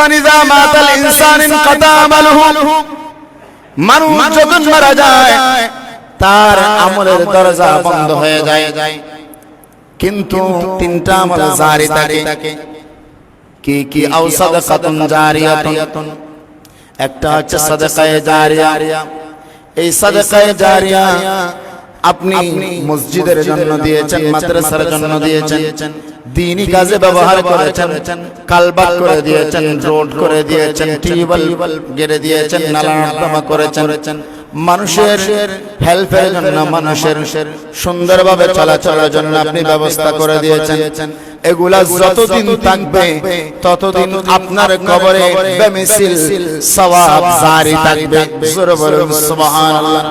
ওয়ানিযা মাতাল ইনসান ইনকাতা আমালুহু, মানুষ যখন মারা যায় তার আমলের দরজা বন্ধ হয়ে যায়, কিন্তু তিনটা আমল জারি থাকে। কি কি? আও সাদাকাতুন জারিয়াতুন, একটা হচ্ছে সাদাকায়ে জারিয়া। এই সাদাকায়ে জারিয়া আপনি মসজিদের জন্য দিয়েছেন, মাদ্রাসার জন্য দিয়েছেন, দ্বীনি কাজে ব্যবহার করেছেন, কালবাট করে দিয়েছেন, রোড করে দিয়েছেন, টিউবওয়েল গেড়ে দিয়েছেন, নালা নর্দমা করেছেন, মানুষের হেল্পের জন্য, মানুষের সুন্দরভাবে চলাচলের জন্য আপনি ব্যবস্থা করে দিয়েছেন। এগুলা যতদিন থাকবে ততদিন আপনার কবরে বেমিসাল সওয়াব জারি থাকবে। জোরে বলুন সুবহানাল্লাহ।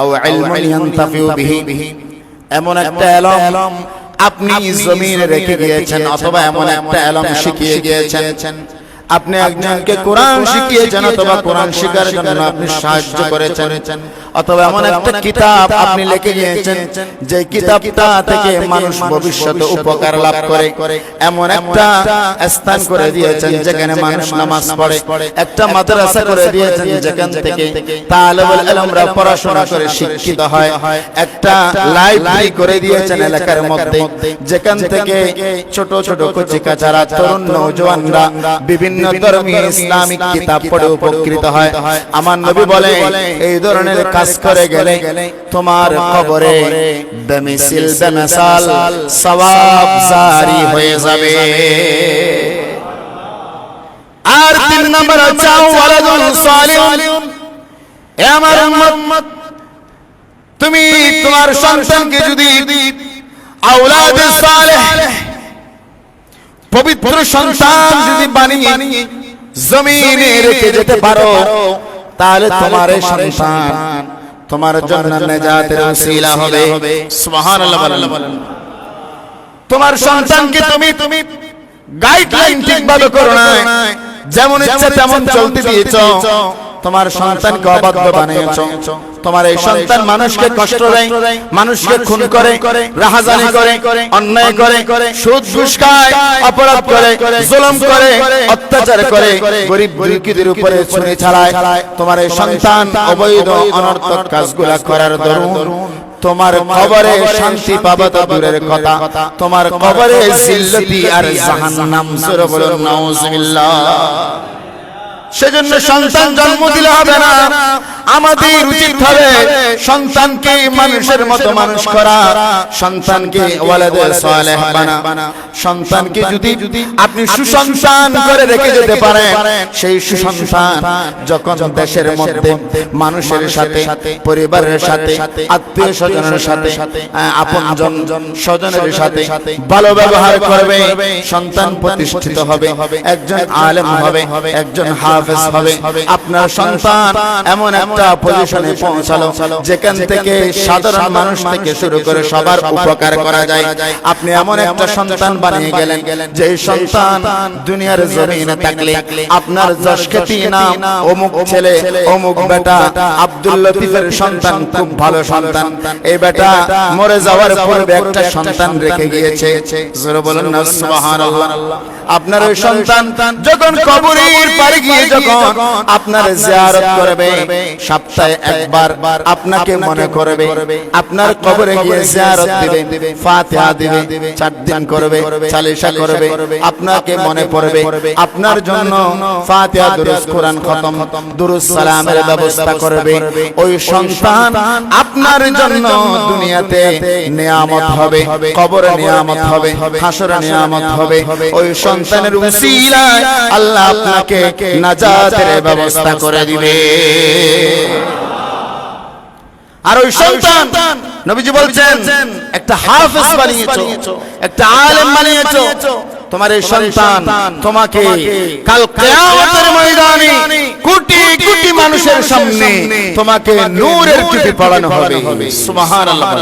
আও ইলমুন ইয়ানতাফিউ বিহি, এমন একটা ইলম আপনি জমিনে রেখে গিয়েছেন, অথবা এমন একটা ইলম শিখিয়ে গিয়েছেন, আপনি একজনকে কোরআন শিখিয়েছেন, অথবা কোরআন শেখার জন্য আপনি সাহায্য করেছেন, অথবা এমন একটা কিতাব আপনি লিখে গিয়েছেন যে কিতাবটা থেকে মানুষ ভবিষ্যতে উপকার লাভ করে, এমন একটা স্থান করে দিয়েছেন যেখানে মানুষ নামাজ পড়ে, একটা মাদ্রাসা করে দিয়েছেন যেখান থেকে তালেবুল ইলমরা পড়াশোনা করে শিক্ষিত হয়, একটা লাইব্রেরি করে দিয়েছেন এলাকার মধ্যে যেখান থেকে ছোট ছোট কচিকাচারা তরুণ নওজওয়ানরা বিভিন্ন ধর্মীয় ইসলামিক কিতাব পড়ে উপকৃত হয়। আমার নবী বলে এই ধরনের কাজ করে গেলে তোমার কবরে বেমিসাল সওয়াব জারি হয়ে যাবে। আর 3 নম্বর হচ্ছে ওয়ালাদুন সালিহুন। এ আমার উম্মত, তুমি তোমার সন্তানকে যদি আওলাদে সালেহ পবিত্র সন্তান যদি বানিয়ে জমিনে রেখে যেতে পারো, তাহলে তোমার এই সন্তান তোমার জন্য নেজাতের ওসিলা হবে। সুবহানাল্লাহ বলেন। তোমার সন্তানকে তুমি গাইডলাইন ঠিকভাবে করো না, যেমন ইচ্ছে তেমন চলতে দিয়েছো, তোমার সন্তানকে অবাধ্য বানিয়েছো। তোমার এই সন্তান মানুষকে কষ্ট দেয়, মানুষকে খুন করে, রাহাজানি করে, অন্যায় করে, সুদ ঘুষ খায়, অপরাধ করে, জুলুম করে, অত্যাচার করে, গরিব দুঃখীদের উপরে ছুরি চালায়। তোমার এই সন্তান অবৈধ অনর্থক কাজগুলা করার দরুন তোমার কবরে শান্তি পাবে তো দূরের কথা, তোমার কবরে জিল্লতি আর জাহান্নাম। জোরে বলুন নাউজুবিল্লাহ। সেজন্য সন্তান জন্ম দিলে হবে না, আমাদের উচিত হবে সন্তানকে মানুষের মতো মানুষ করা, সন্তানকে ওয়ালাদে সালেহ বানা। সন্তানকে যদি আপনি সুসন্তান করে রেখে যেতে পারেন, সেই সুসন্তান যখন দেশের মধ্যে মানুষের সাথে, পরিবারের সাথে, আত্মীয় স্বজনের সাথে, আপনজন স্বজনের সাথে ভালো ব্যবহার করবে, সন্তান প্রতিষ্ঠিত হবে, একজন আলেম হবে, একজন হাফেজ হবে। আপনার সন্তান এমন একটা পজিশনে পৌঁছালো যেখান থেকে সাধারণ মানুষ থেকে শুরু করে সবার উপকার করা যায়। আপনি এমন একটা সন্তান বানিয়ে গেলেন যে সন্তান দুনিয়ার জমিনে থাকলে আপনার যশ খ্যাতি নাম অমুক ছেলে, অমুক বেটা আব্দুল লতিফের সন্তান খুব ভালো সন্তান, এই বেটা মরে যাওয়ার পূর্বে একটা সন্তান রেখে গিয়েছে। জোরে বলুন না সুবহানাল্লাহ। আপনার ওই সন্তান যখন কবরের পারে গিয়ে যখন আপনার জিয়ারত করবে, সপ্তাহে একবার আপনাকে মনে করবে, আপনার কবরে গিয়ে জিয়ারত দিবে, ফাতিহা দিবে, 4 দিন করবে, চালিশা করবে, আপনাকে মনে পড়বে, আপনার জন্য ফাতিহা দুরূদ কোরআন খতম, দুরূদ সালামের ব্যবস্থা করবে। ওই সন্তান আপনার জন্য দুনিয়াতে নিয়ামত হবে, কবরে নিয়ামত হবে, হাসরে নিয়ামত হবে। ওই সন্তানের উসিলায় আল্লাহ আপনাকে নাজাতের ব্যবস্থা করে দিবে। আর ওই সন্তান নবীজি বলছেন একটা হাফেজ বানিয়েছো, একটা আলেম বানিয়েছো, তোমার এই সন্তান তোমাকে কাল কিয়ামতের ময়দানে কোটি কোটি মানুষের সামনে তোমাকে নূরের টুপি পরানো হবে। সুবহানাল্লাহ।